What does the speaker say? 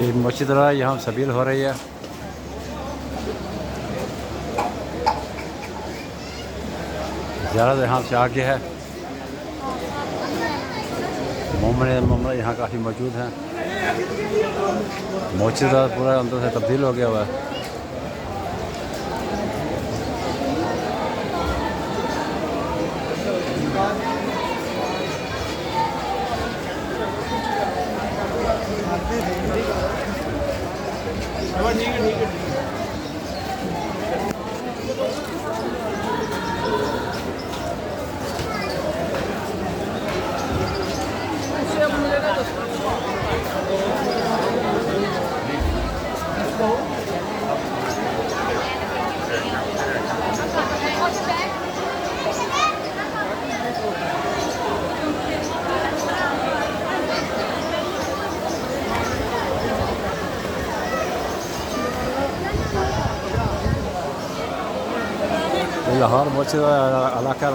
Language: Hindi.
ये मस्जिद रहा यहाँ सबील हो रही है। ज़्यादा यहाँ से आगे है। मोमन यहाँ काफ़ी मौजूद हैं। मस्जिद पूरा अंदर से तब्दील हो गया हुआ है। लाहौर मस्जिद इलाका